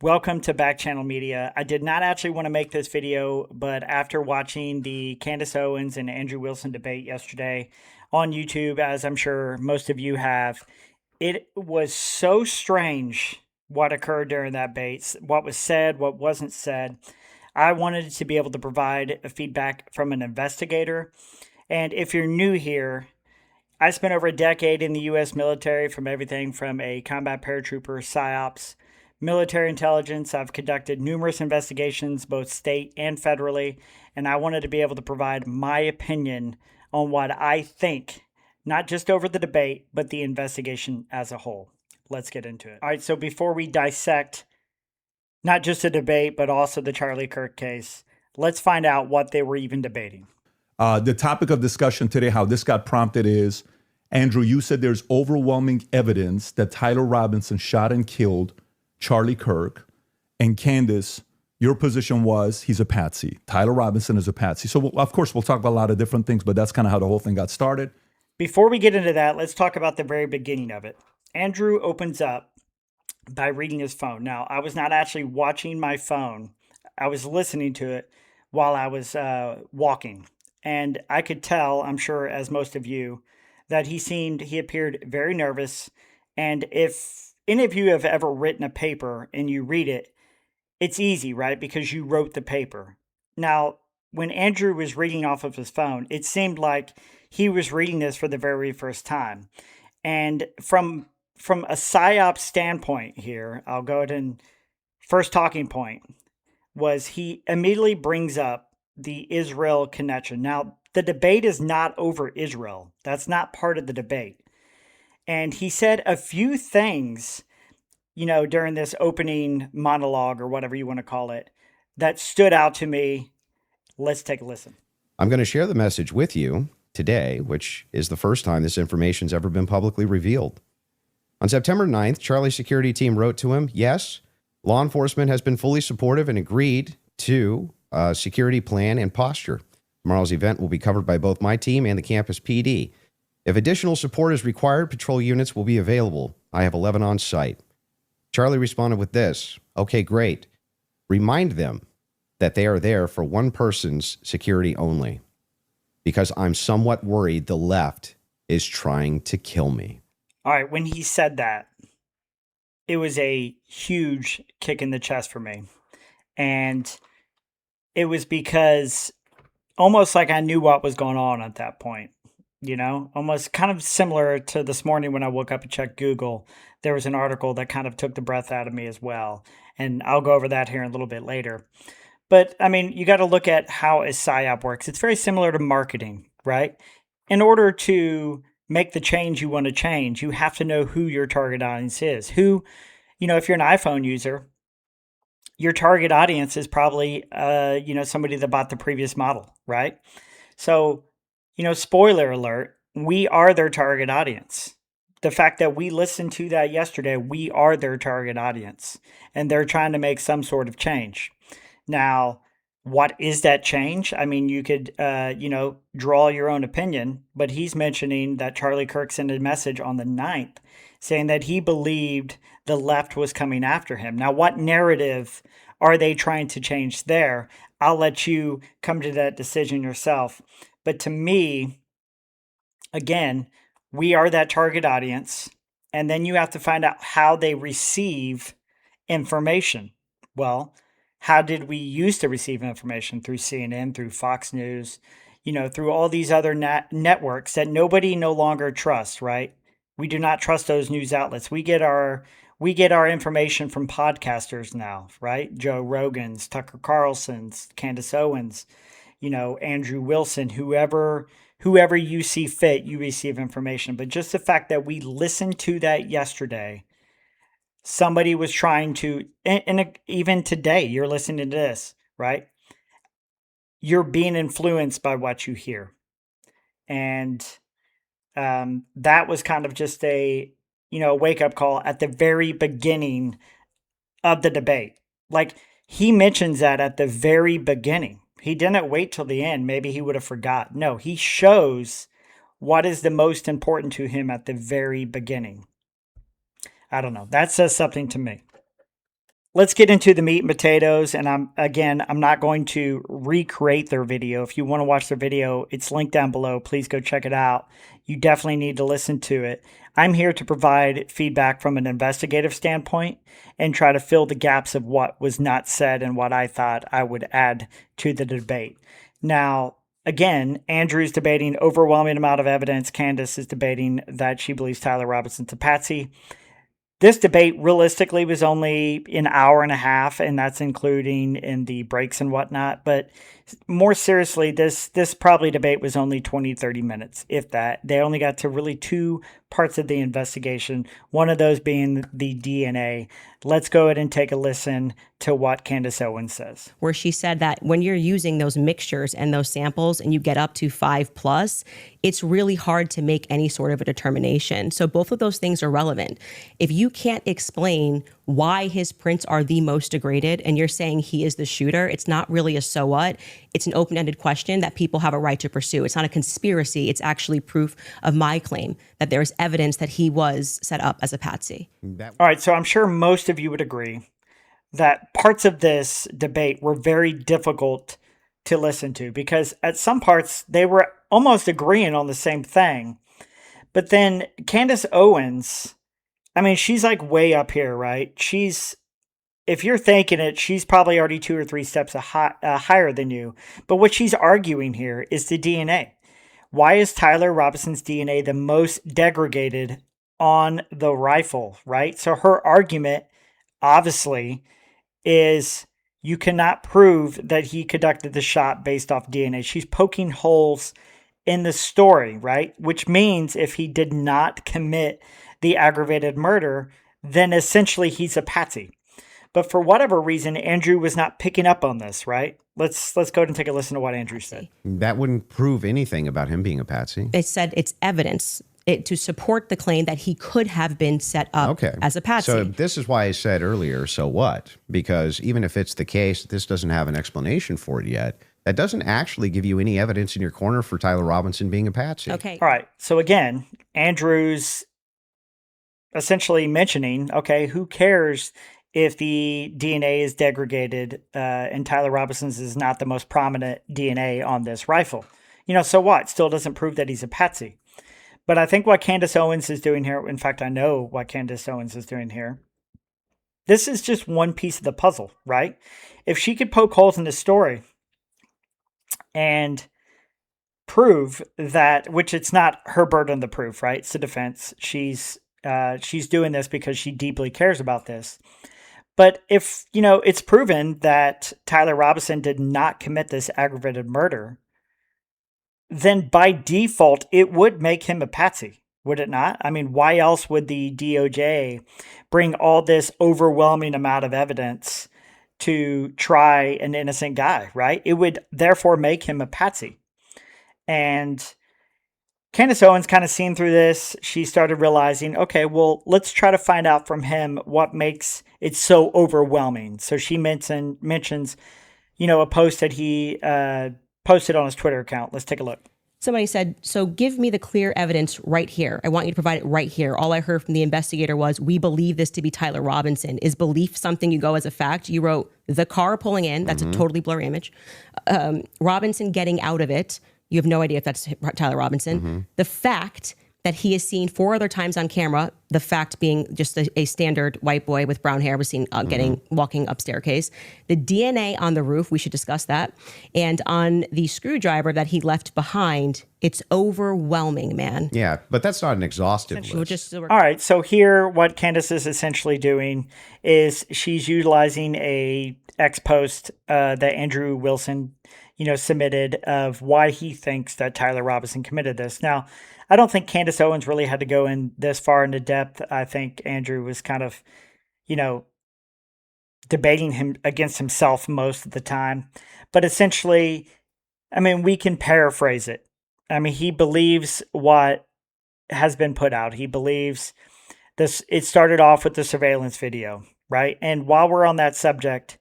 Welcome to Back Channel Media. I did not actually want to make this video, but after watching the Candace Owens and Andrew Wilson debate yesterday on YouTube, as I'm sure most of you have, it was so strange what occurred during that debate, what was said, what wasn't said. I wanted to be able to provide a feedback from an investigator. And if you're new here, I spent over a decade in the U.S. military, from everything from a combat paratrooper, PSYOPS, military intelligence. I've conducted numerous investigations, both state and federally, and I wanted to be able to provide my opinion on what I think, not just over the debate, but the investigation as a whole. Let's get into it. All right, so before we dissect not just the debate, but also the Charlie Kirk case, let's find out what they were even debating. The topic of discussion today, how this got prompted is, Andrew, you said there's overwhelming evidence that Tyler Robinson shot and killed Charlie Kirk. And Candace, your position was he's a patsy. Tyler Robinson is a patsy. So, of course, we'll talk about a lot of different things, but that's kind of how the whole thing got started. Before we get into that, let's talk about the very beginning of it. Andrew opens up by reading his phone. Now, I was not actually watching my phone. I was listening to it while I was walking. And I could tell, I'm sure as most of you, that he appeared very nervous. And if any of you have ever written a paper and you read it, it's easy, right? Because you wrote the paper. Now, when Andrew was reading off of his phone, it seemed like he was reading this for the very first time. And from a PSYOP standpoint here, I'll go ahead and first talking point was he immediately brings up the Israel connection. Now, the debate is not over Israel. That's not part of the debate. And he said a few things, during this opening monologue or whatever you want to call it, that stood out to me. Let's take a listen. I'm going to share the message with you today, which is the first time this information's ever been publicly revealed. On September 9th, Charlie's security team wrote to him, yes, law enforcement has been fully supportive and agreed to a security plan and posture. Tomorrow's event will be covered by both my team and the campus PD. If additional support is required, patrol units will be available. I have 11 on site. Charlie responded with this, okay, great. Remind them that they are there for one person's security only, because I'm somewhat worried the left is trying to kill me. All right, when he said that, it was a huge kick in the chest for me. And it was because almost like I knew what was going on at that point, almost kind of similar to this morning when I woke up and checked Google. There was an article that kind of took the breath out of me as well. And I'll go over that here a little bit later. But I mean, you got to look at how a PSYOP works. It's very similar to marketing, right? In order to make the change you want to change, you have to know who your target audience is. Who, if you're an iPhone user, your target audience is probably, somebody that bought the previous model, right? So, spoiler alert, we are their target audience. The fact that we listened to that yesterday, we are their target audience, and they're trying to make some sort of change. Now, what is that change? I mean, you could, draw your own opinion, but he's mentioning that Charlie Kirk sent a message on the 9th saying that he believed the left was coming after him. Now, what narrative are they trying to change there? I'll let you come to that decision yourself. But to me, again, we are that target audience, and then you have to find out how they receive information. Well, how did we used to receive information? Through CNN, through Fox News, through all these other networks that nobody no longer trusts, right? We do not trust those news outlets. We get our information from podcasters now, right? Joe Rogan's, Tucker Carlson's, Candace Owens, Andrew Wilson, whoever you see fit, you receive information. But just the fact that we listened to that yesterday, somebody was trying to, and even today, you're listening to this, right? You're being influenced by what you hear. And that was kind of just a wake-up call at the very beginning of the debate. Like, he mentions that at the very beginning. He didn't wait till the end. Maybe he would have forgot. No, he shows what is the most important to him at the very beginning. I don't know. That says something to me. let's get into the meat and potatoes. And I'm not going to recreate their video. If you want to watch their video, it's linked down below. Please go check it out. You definitely need to listen to it. I'm here to provide feedback from an investigative standpoint and try to fill the gaps of what was not said and what I thought I would add to the debate. Now, again, Andrew's debating overwhelming amount of evidence. Candace is debating that she believes Tyler Robinson's a patsy. This debate realistically was only an hour and a half, and that's including in the breaks and whatnot. But more seriously, this probably debate was only 20, 30 minutes, if that. They only got to really two parts of the investigation, one of those being the DNA. Let's go ahead and take a listen to what Candace Owens says. Where she said that when you're using those mixtures and those samples and you get up to 5+, it's really hard to make any sort of a determination. So both of those things are relevant. If you can't explain why his prints are the most degraded and you're saying he is the shooter, it's not really a so what. It's an open-ended question that people have a right to pursue. It's not a conspiracy. It's actually proof of my claim that there is evidence that he was set up as a patsy. All right, so I'm sure most of you would agree that parts of this debate were very difficult to listen to because at some parts they were almost agreeing on the same thing. But then Candace Owens, I mean, she's like way up here, right? If you're thinking it, she's probably already 2 or 3 steps higher than you. But what she's arguing here is the DNA. Why is Tyler Robinson's DNA the most degraded on the rifle, right? So her argument, obviously, is you cannot prove that he conducted the shot based off DNA. She's poking holes in the story, right? Which means if he did not commit the aggravated murder, then essentially he's a patsy. But for whatever reason, Andrew was not picking up on this, right? Let's go ahead and take a listen to what Andrew said. That wouldn't prove anything about him being a patsy. It said it's evidence to support the claim that he could have been set up as a patsy. So this is why I said earlier, so what? Because even if it's the case, this doesn't have an explanation for it yet. That doesn't actually give you any evidence in your corner for Tyler Robinson being a patsy. Okay. All right. So again, Andrew's essentially mentioning, okay, who cares if the DNA is degraded and Tyler Robinson's is not the most prominent DNA on this rifle? So what? Still doesn't prove that he's a patsy. But I think what Candace Owens is doing here, in fact, I know what Candace Owens is doing here. This is just one piece of the puzzle, right? If she could poke holes in the story and prove that, which it's not her burden of proof, right? It's the defense. She's doing this because she deeply cares about this. But if, it's proven that Tyler Robinson did not commit this aggravated murder, then by default, it would make him a patsy, would it not? I mean, why else would the DOJ bring all this overwhelming amount of evidence to try an innocent guy, right? It would therefore make him a patsy. And Candace Owens kind of seen through this. She started realizing, okay, well, let's try to find out from him what makes it so overwhelming. So she mentions, a post that he posted on his Twitter account. Let's take a look. Somebody said, so give me the clear evidence right here. I want you to provide it right here. All I heard from the investigator was, we believe this to be Tyler Robinson. Is belief something you go as a fact? You wrote the car pulling in. That's a totally blurry image. Robinson getting out of it. You have no idea if that's Tyler Robinson. The fact that he is seen 4 other times on camera, the fact being just a standard white boy with brown hair was seen walking up staircase. The DNA on the roof, we should discuss that. And on the screwdriver that he left behind, it's overwhelming, man. Yeah, but that's not an exhaustive list. All right, so here what Candace is essentially doing is she's utilizing a ex post that Andrew Wilson submitted of why he thinks that Tyler Robinson committed this. Now, I don't think Candace Owens really had to go in this far into depth. I think Andrew was kind of, debating him against himself most of the time. But essentially, I mean, we can paraphrase it. I mean, he believes what has been put out. He believes this. It started off with the surveillance video, right? And while we're on that subject,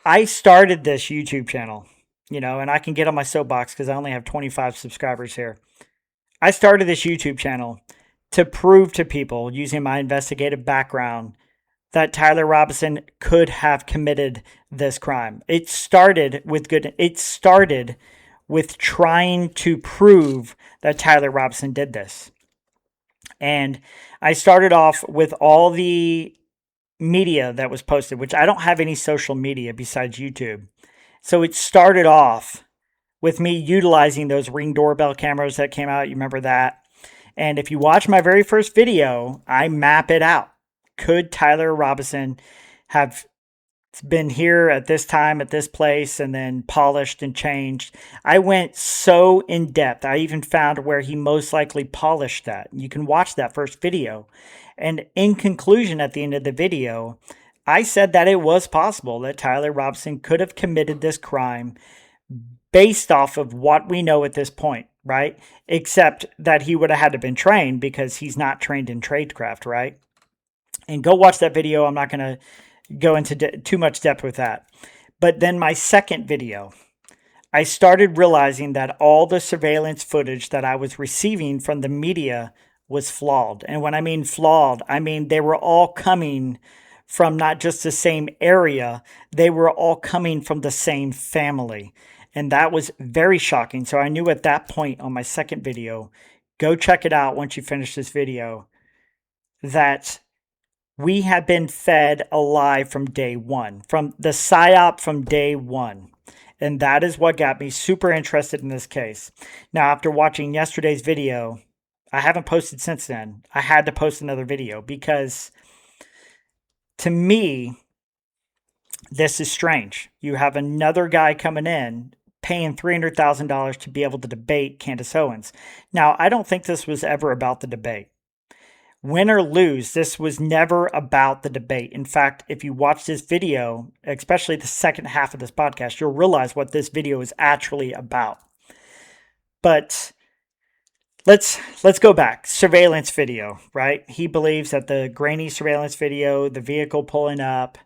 I started this YouTube channel. And I can get on my soapbox because I only have 25 subscribers here. I started this YouTube channel to prove to people using my investigative background that Tyler Robinson could have committed this crime. It started with trying to prove that Tyler Robinson did this. And I started off with all the media that was posted, which I don't have any social media besides YouTube. So it started off with me utilizing those Ring doorbell cameras that came out. You remember that? And if you watch my very first video, I map it out. Could Tyler Robinson have been here at this time, at this place, and then polished and changed? I went so in depth. I even found where he most likely polished that. You can watch that first video. And in conclusion, at the end of the video, I said that it was possible that Tyler Robinson could have committed this crime based off of what we know at this point, right? Except that he would have had to been trained because he's not trained in tradecraft, right? And go watch that video. I'm not going to go into too much depth with that. But then my second video, I started realizing that all the surveillance footage that I was receiving from the media was flawed. And when I mean flawed, I mean they were all coming from not just the same area, they were all coming from the same family. And that was very shocking. So I knew at that point on my second video, go check it out once you finish this video, that we have been fed a lie from day one, from the PSYOP from day one. And that is what got me super interested in this case. Now, after watching yesterday's video, I haven't posted since then. I had to post another video because to me, this is strange. You have another guy coming in paying $300,000 to be able to debate Candace Owens. Now, I don't think this was ever about the debate. Win or lose, this was never about the debate. In fact, if you watch this video, especially the second half of this podcast, you'll realize what this video is actually about. But let's go back. Surveillance video, right? He believes that the grainy surveillance video, the vehicle pulling up,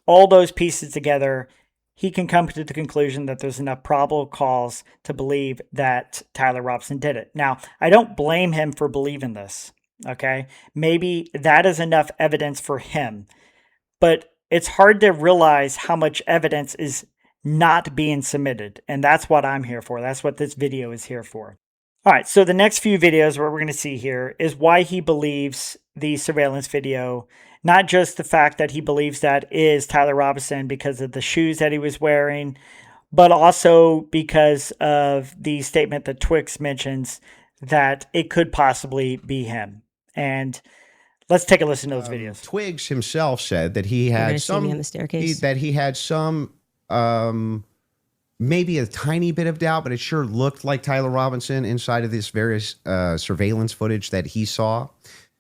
all those pieces together, he can come to the conclusion that there's enough probable cause to believe that Tyler Robinson did it. Now, I don't blame him for believing this. Okay, maybe that is enough evidence for him, but it's hard to realize how much evidence is not being submitted. And that's what I'm here for. That's what this video is here for. All right, so the next few videos, what we're going to see here is why he believes the surveillance video, not just the fact that he believes that is Tyler Robinson because of the shoes that he was wearing, but also because of the statement that Twix mentions that it could possibly be him. And let's take a listen to those videos. Twigs himself said that he had some on the staircase. that he had some maybe a tiny bit of doubt, but it sure looked like Tyler Robinson inside of this various surveillance footage that he saw.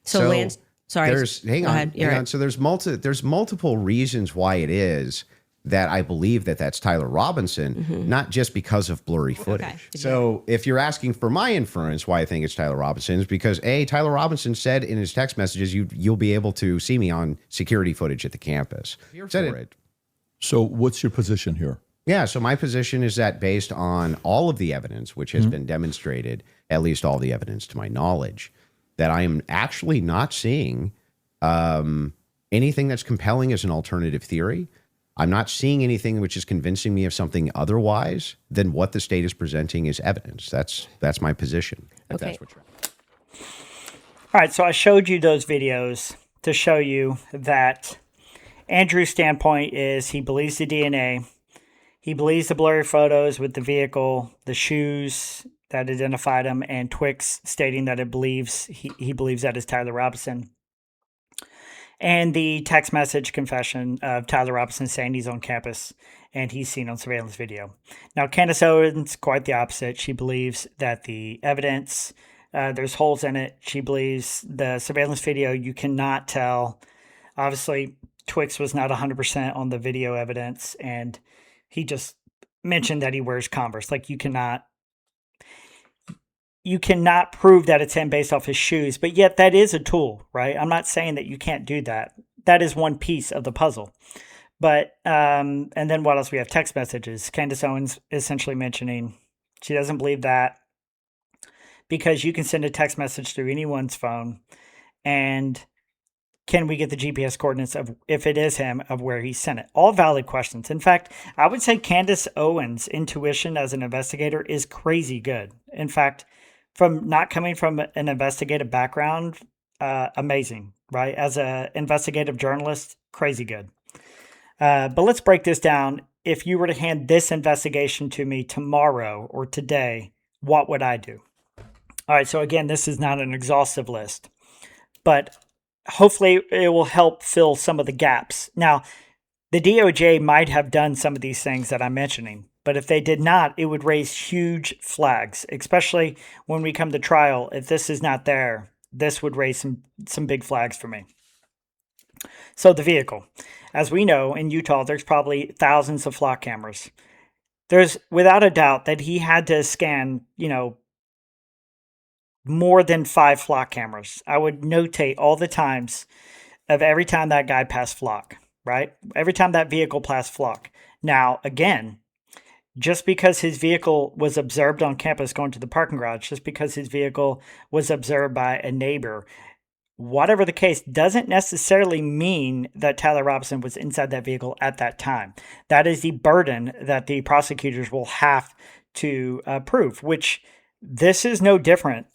So Lance, sorry, hang on. So there's multiple reasons why it is that I believe that that's Tyler Robinson, not just because of blurry footage. Okay. So if you're asking for my inference why I think it's Tyler Robinson, is because Tyler Robinson said in his text messages, you'll be able to see me on security footage at the campus. So what's your position here? Yeah, so my position is that based on all of the evidence, which has been demonstrated, at least all the evidence to my knowledge, that I am actually not seeing anything that's compelling as an alternative theory. I'm not seeing anything which is convincing me of something otherwise than what the state is presenting as evidence. That's my position. Okay. That's what you're... All right, so I showed you those videos to show you that Andrew's standpoint is he believes the DNA. He believes the blurry photos with the vehicle, the shoes that identified him, and Twix stating that he believes that is Tyler Robinson. And the text message confession of Tyler Robinson saying he's on campus and he's seen on surveillance video. Now, Candace Owens, quite the opposite. She believes that the evidence, there's holes in it. She believes the surveillance video, you cannot tell. Obviously, Twix was not 100% on the video evidence, and he just mentioned that he wears Converse. Like, you cannot prove that it's him based off his shoes, but yet that is a tool, right? I'm not saying that you can't do that. That is one piece of the puzzle. But, and then what else? We have text messages. Candace Owens essentially mentioning she doesn't believe that because you can send a text message through anyone's phone and can we get the GPS coordinates of, if it is him, of where he sent it? All valid questions. In fact, I would say Candace Owens' intuition as an investigator is crazy good. In fact, from not coming from an investigative background, amazing, right? As an investigative journalist, crazy good. But let's break this down. If you were to hand this investigation to me tomorrow or today, what would I do? All right, so again, this is not an exhaustive list, but hopefully it will help fill some of the gaps. Now, the DOJ might have done some of these things that I'm mentioning, but if they did not, it would raise huge flags, especially when we come to trial. If this is not there, this would raise some big flags for me. So the vehicle. As we know, in Utah, there's probably thousands of flock cameras. There's without a doubt that he had to scan, more than 5 flock cameras. I would notate all the times of every time that guy passed flock, right? Every time that vehicle passed flock. Now, again, just because his vehicle was observed on campus going to the parking garage, just because his vehicle was observed by a neighbor, whatever the case, doesn't necessarily mean that Tyler Robinson was inside that vehicle at that time. That is the burden that the prosecutors will have to prove, which this is no different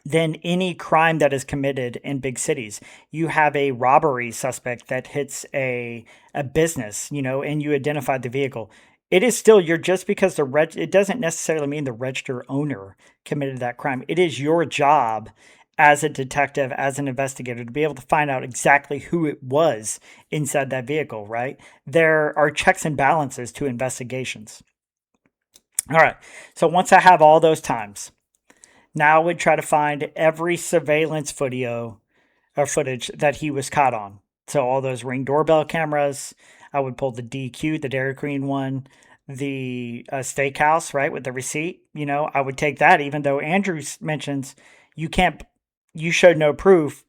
than any crime that is committed in big cities. You have a robbery suspect that hits a business, and you identify the vehicle. It is still just because it doesn't necessarily mean the registered owner committed that crime. It is your job as a detective, as an investigator, to be able to find out exactly who it was inside that vehicle, right? There are checks and balances to investigations. All right. So once I have all those times, now I would try to find every surveillance footage that he was caught on. So all those Ring doorbell cameras, I would pull the DQ, the Dairy Queen one, the steakhouse, right, with the receipt. I would take that, even though Andrew mentions you showed no proof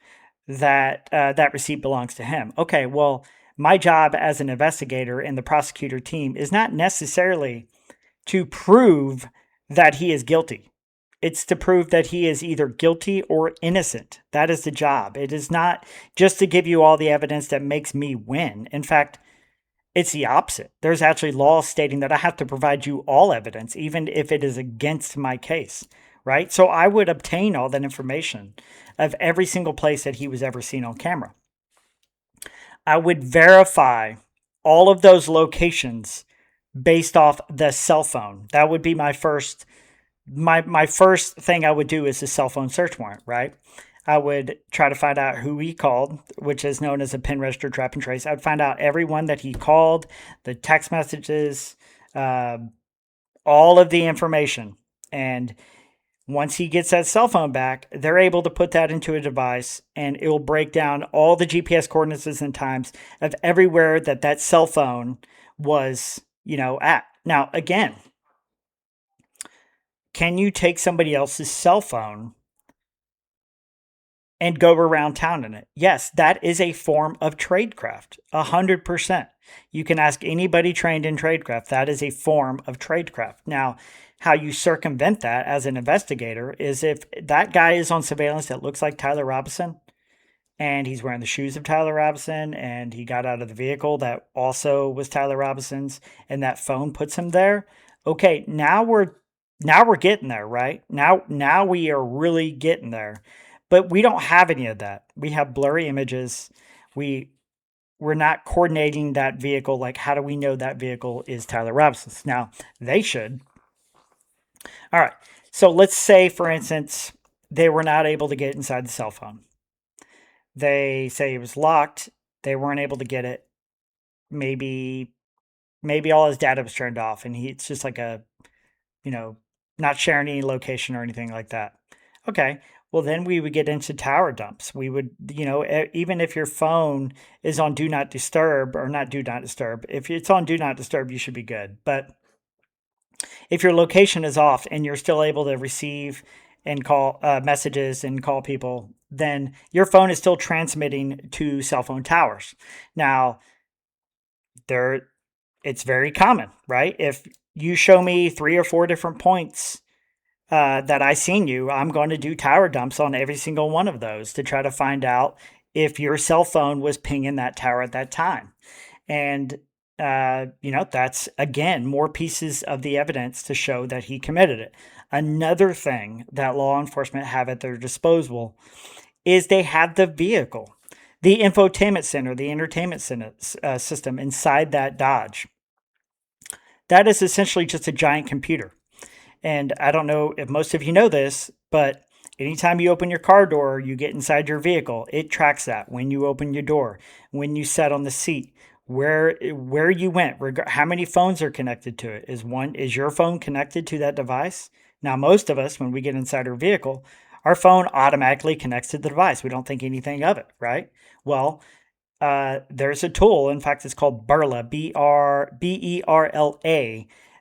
that that receipt belongs to him. Okay, well, my job as an investigator and the prosecutor team is not necessarily to prove that he is guilty. It's to prove that he is either guilty or innocent. That is the job. It is not just to give you all the evidence that makes me win. In fact, it's the opposite. There's actually laws stating that I have to provide you all evidence, even if it is against my case, right? So I would obtain all that information of every single place that he was ever seen on camera. I would verify all of those locations based off the cell phone. That would be my first thing I would do is a cell phone search warrant, right? I would try to find out who he called, which is known as a pin register trap and trace. I would find out everyone that he called, the text messages, all of the information. And once he gets that cell phone back, they're able to put that into a device and it will break down all the GPS coordinates and times of everywhere that cell phone was, at. Now, again, can you take somebody else's cell phone and go around town in it? Yes, that is a form of tradecraft, 100%. You can ask anybody trained in tradecraft. That is a form of tradecraft. Now, how you circumvent that as an investigator is if that guy is on surveillance that looks like Tyler Robinson, and he's wearing the shoes of Tyler Robinson, and he got out of the vehicle that also was Tyler Robinson's, and that phone puts him there. Okay, now we're getting there, right? Now we are really getting there. But we don't have any of that. We have blurry images. We're not coordinating that vehicle. Like, how do we know that vehicle is Tyler Robinson's? Now, they should. All right. So let's say, for instance, they were not able to get inside the cell phone. They say it was locked. They weren't able to get it. Maybe all his data was turned off, and it's just like a, not sharing any location or anything like that. Okay. Well, then we would get into tower dumps. We would, even if your phone is on do not disturb or not do not disturb, if it's on do not disturb, you should be good. But if your location is off and you're still able to receive and call messages and call people, then your phone is still transmitting to cell phone towers. Now, it's very common, right? If you show me 3 or 4 different points that I seen you, I'm going to do tower dumps on every single one of those to try to find out if your cell phone was pinging that tower at that time. And, that's, again, more pieces of the evidence to show that he committed it. Another thing that law enforcement have at their disposal is they have the vehicle, the infotainment center, the entertainment center, system inside that Dodge. That is essentially just a giant computer. And I don't know if most of you know this, but anytime you open your car door, you get inside your vehicle, it tracks that. When you open your door, when you sat on the seat, where you went, how many phones are connected to it. Is your phone connected to that device? Now, most of us, when we get inside our vehicle, our phone automatically connects to the device. We don't think anything of it, right? Well, there's a tool. In fact, it's called BERLA, BERLA,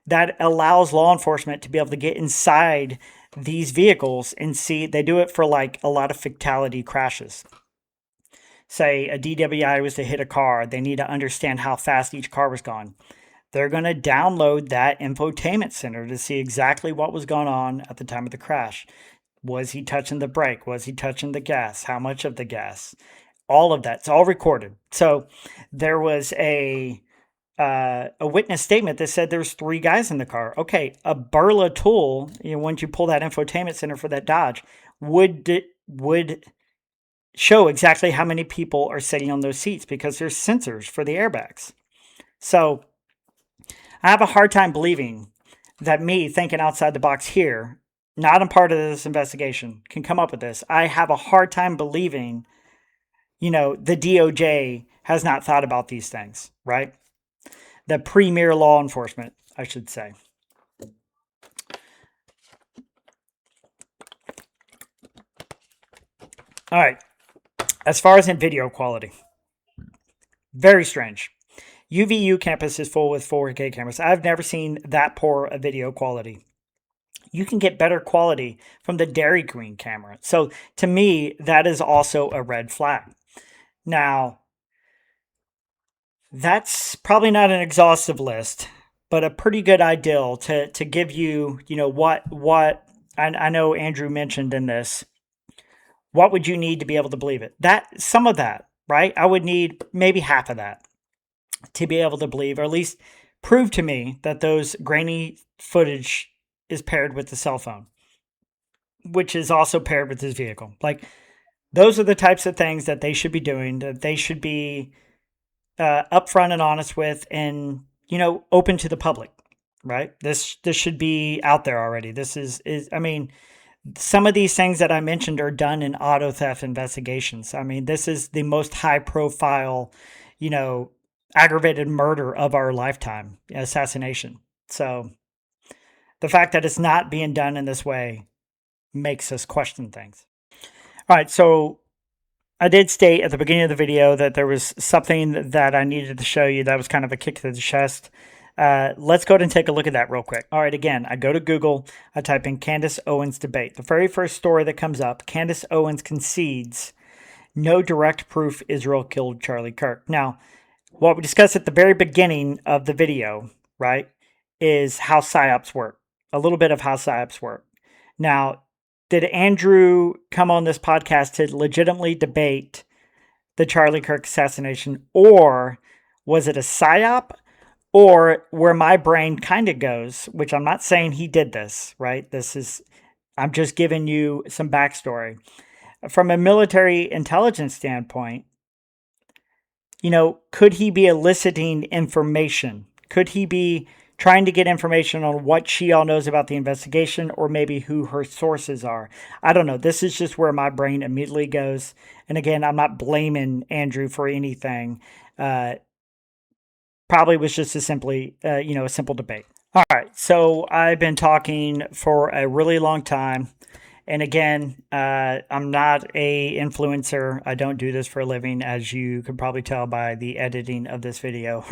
that allows law enforcement to be able to get inside these vehicles and see. They do it for like a lot of fatality crashes. Say a DWI was to hit a car, they need to understand how fast each car was going. They're going to download that infotainment center to see exactly what was going on at the time of the crash. Was he touching the brake? Was he touching the gas? How much of the gas? All of that. It's all recorded. So there was a witness statement that said there's 3 guys in the car. Okay, a BERLA tool, once you pull that infotainment center for that Dodge, would show exactly how many people are sitting on those seats because there's sensors for the airbags. So I have a hard time believing that me thinking outside the box here, not a part of this investigation, can come up with this. I have a hard time believing, the DOJ has not thought about these things, right? The premier law enforcement, I should say. All right. As far as in video quality, very strange. UVU campus is full with 4K cameras. I've never seen that poor a video quality. You can get better quality from the Dairy Queen camera. So to me, that is also a red flag. Now, that's probably not an exhaustive list, but a pretty good idea to give you, what I know Andrew mentioned in this. What would you need to be able to believe it? Some of that, right? I would need maybe half of that to be able to believe, or at least prove to me that those grainy footage is paired with the cell phone, which is also paired with his vehicle. Like, those are the types of things that they should be doing, that they should be upfront and honest with, and, open to the public, right? This should be out there already. Some of these things that I mentioned are done in auto theft investigations. This is the most high profile, aggravated murder of our lifetime, assassination. So the fact that it's not being done in this way makes us question things. All right. So I did state at the beginning of the video that there was something that I needed to show you that was kind of a kick to the chest. Let's go ahead and take a look at that real quick. All right, again, I go to Google, I type in Candace Owens debate. The very first story that comes up, Candace Owens concedes no direct proof Israel killed Charlie Kirk. Now, what we discussed at the very beginning of the video, right, is how PSYOPs work, a little bit of how PSYOPs work. Now, did Andrew come on this podcast to legitimately debate the Charlie Kirk assassination, or was it a PSYOP? Or where my brain kind of goes, which I'm not saying he did this, right? I'm just giving you some backstory. From a military intelligence standpoint, could he be eliciting information? Could he be trying to get information on what she all knows about the investigation, or maybe who her sources are? I don't know. This is just where my brain immediately goes. And again, I'm not blaming Andrew for anything. Probably was just a simple debate. All right, so I've been talking for a really long time. And again, I'm not a influencer. I don't do this for a living, as you can probably tell by the editing of this video.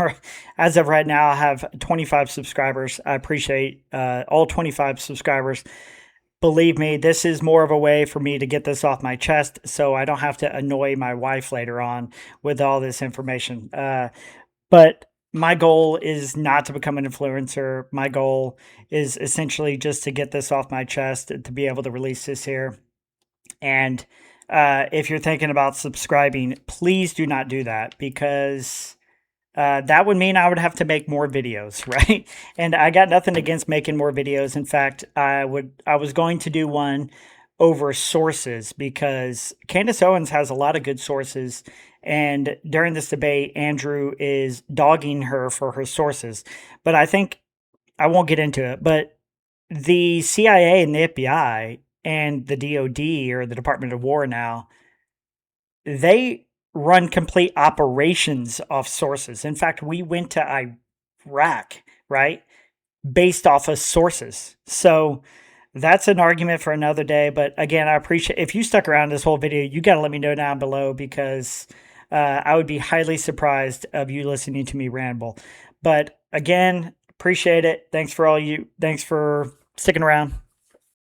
As of right now, I have 25 subscribers. I appreciate all 25 subscribers. Believe me, this is more of a way for me to get this off my chest so I don't have to annoy my wife later on with all this information. But my goal is not to become an influencer. My goal is essentially just to get this off my chest, to be able to release this here. And if you're thinking about subscribing, please do not do that, because that would mean I would have to make more videos, right? And I got nothing against making more videos. In fact, I was going to do one over sources, because Candace Owens has a lot of good sources. And during this debate, Andrew is dogging her for her sources. But I think I won't get into it. But the CIA and the FBI and the DOD, or the Department of War now, they run complete operations off sources. In fact, we went to Iraq, right, based off of sources. So that's an argument for another day. But again, I appreciate if you stuck around this whole video. You got to let me know down below, because I would be highly surprised of you listening to me ramble. But again, appreciate it. Thanks for sticking around.